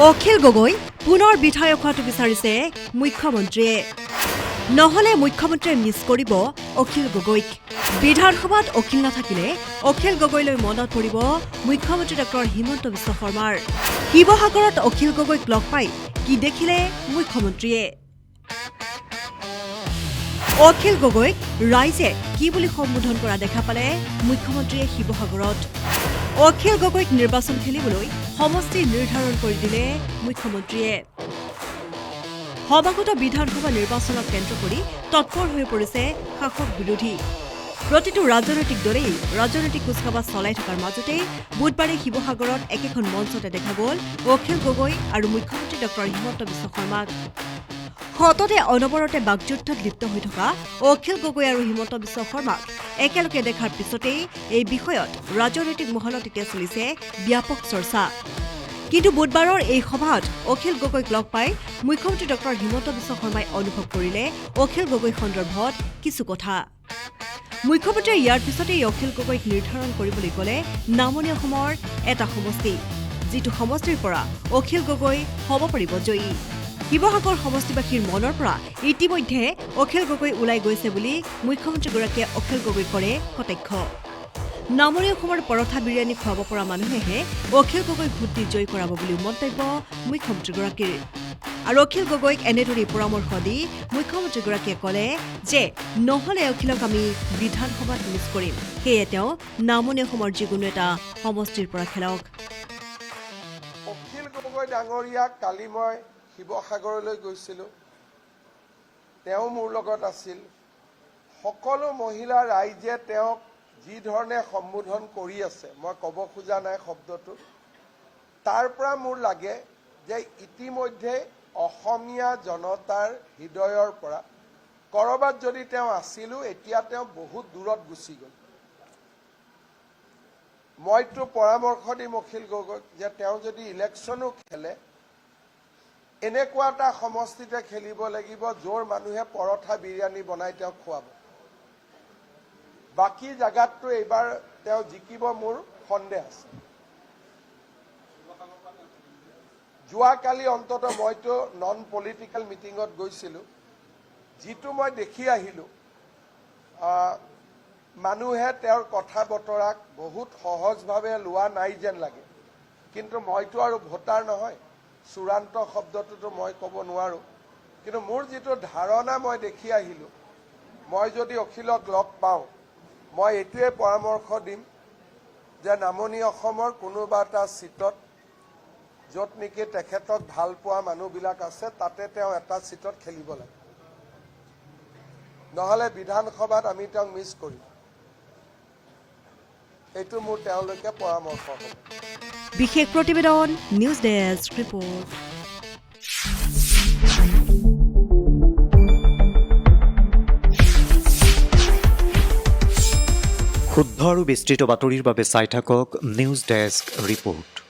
অখিল গগৈ পুনৰ বিধায়ক হোৱাটো বিচাৰিছে মুখ্যমন্ত্ৰীয়ে। নহলে মুখ্যমন্ত্ৰীয়ে মিছ কৰিব অখিল গগৈক। বিধানসভাত অখিল নাথাকিলে অখিল গগৈলৈ মনত পৰিব মুখ্যমন্ত্ৰী ডক্টৰ হিমন্ত বিশ্ব শৰ্মাৰ। শিৱসাগৰত অখিল গগৈক লগ পাই কি দেখিলে মুখ্যমন্ত্ৰীয়ে? অখিল গগৈক ৰাইজে কি বুলি সম্বোধন কৰা দেখা পালে মুখ্যমন্ত্ৰীয়ে শিৱসাগৰত? অখিল গগৈক নিৰ্বাচন খেলিবলৈ সমষ্টি নিৰ্ধাৰণ কৰি দিলে মুখ্যমন্ত্ৰীয়ে। সমাগত বিধানসভা নিৰ্বাচনক কেন্দ্ৰ কৰি তৎপৰ হৈ পৰিছে শাসক বিৰোধী। প্ৰতিটো ৰাজনৈতিক দলেই ৰাজনৈতিক কুচকাৱাজ চলাই থকাৰ মাজতে বুধবাৰে শিৱসাগৰত একেখন মঞ্চতে দেখা গ'ল অখিল গগৈ আৰু মুখ্যমন্ত্ৰী ডক্টৰ হিমন্ত বিশ্ব শৰ্মাক। সততে অনবৰতে বাকযুদ্ধত লিপ্ত হৈ থকা অখিল গগৈ আৰু হিমন্ত বিশ্ব শৰ্মাক একেলগে দেখাৰ পিছতেই এই বিষয়ত ৰাজনৈতিক মহলত এতিয়া চলিছে ব্যাপক চৰ্চা। কিন্তু বুধবাৰৰ এই সভাত অখিল গগৈক লগ পাই মুখ্যমন্ত্ৰী ডক্টৰ হিমন্ত বিশ্ব শৰ্মাই অনুভৱ কৰিলে অখিল গগৈ সন্দৰ্ভত কিছু কথা। মুখ্যমন্ত্ৰীয়ে ইয়াৰ পিছতেই অখিল গগৈক নিৰ্ধাৰণ কৰিবলৈ গ'লে নামনি অসমৰ এটা সমষ্টি, যিটো সমষ্টিৰ পৰা অখিল গগৈ হ'ব পাৰিব জয়ী। শিৱসাগৰ সমষ্টিবাসীৰ মনৰ পৰা ইতিমধ্যে অখিল গগৈ ওলাই গৈছে বুলি মুখ্যমন্ত্ৰীগৰাকীয়ে অখিল গগৈক কৰে কটাক্ষ। নামনি অসমৰ পৰঠা বিৰিয়ানী খুৱাব পৰা মানুহেহে অখিল গগৈক ভোট দি জয়ী কৰাব বুলি মন্তব্য মুখ্যমন্ত্ৰীগৰাকীৰ। আৰু অখিল গগৈক এনেদৰেই পৰামৰ্শ দি মুখ্যমন্ত্ৰীগৰাকীয়ে ক'লে যে নহলে অখিলক আমি বিধানসভাত মিছ কৰিম, সেয়ে তেওঁ নামনি অসমৰ যিকোনো এটা সমষ্টিৰ পৰা খেলক। অখিল গগৈ ডাঙৰীয়াক কালি মই শিৱসাগৰলৈ গৈছিলোঁ। তেওঁ মোৰ লগত আছিল। সকলো মহিলা ৰাইজে তেওঁক যি ধৰণে সম্বোধন কৰি আছে, মই ক'ব খোজা নাই শব্দটো, তাৰ পৰা মোৰ লাগে যে ইতিমধ্যে অসমীয়া জনতাৰ হৃদয়ৰ পৰা ক'ৰবাত যদি তেওঁ আছিলোঁ, এতিয়া তেওঁ বহুত দূৰত গুচি গ'ল। মইতো পৰামৰ্শ দিম অখিল গগৈক যে তেওঁ যদি ইলেকশ্যনো খেলে, এনেকুৱা এটা সমষ্টিতে খেলিব লাগিব য'ৰ মানুহে পৰঠা বিৰিয়ানী বনাই তেওঁক খুৱাব। বাকী জাগাততো এইবাৰ তেওঁ জিকিব মোৰ সন্দেহ আছে। যোৱাকালি অন্তত মইতো নন পলিটিকেল মিটিঙত গৈছিলোঁ। যিটো মই দেখি আহিলোঁ, মানুহে তেওঁৰ কথা বতৰাক বহুত সহজভাৱে লোৱা নাই যেন লাগে। কিন্তু মইতো আৰু ভোটাৰ নহয়, চূড়ান্ত শব্দটোতো মই ক'ব নোৱাৰোঁ। কিন্তু মোৰ যিটো ধাৰণা মই দেখি আহিলোঁ, মই যদি অখিলক লগ পাওঁ, মই এইটোৱে পৰামৰ্শ দিম যে নামনি অসমৰ কোনোবা এটা চিটত য'ত নেকি তেখেতক ভাল পোৱা মানুহবিলাক আছে, তাতে তেওঁ এটা চিটত খেলিব লাগে। নহ'লে বিধানসভাত আমি তেওঁক মিছ কৰিম। এইটো মোৰ তেওঁলোকে পৰামৰ্শ হ'ব। বিশেষ প্ৰতিবেদন, নিউজ ডেস্ক ৰিপৰ্ট। শুদ্ধ আৰু বিস্তৃত বাতৰিৰ বাবে চাই থাকক নিউজ ডেস্ক ৰিপৰ্ট।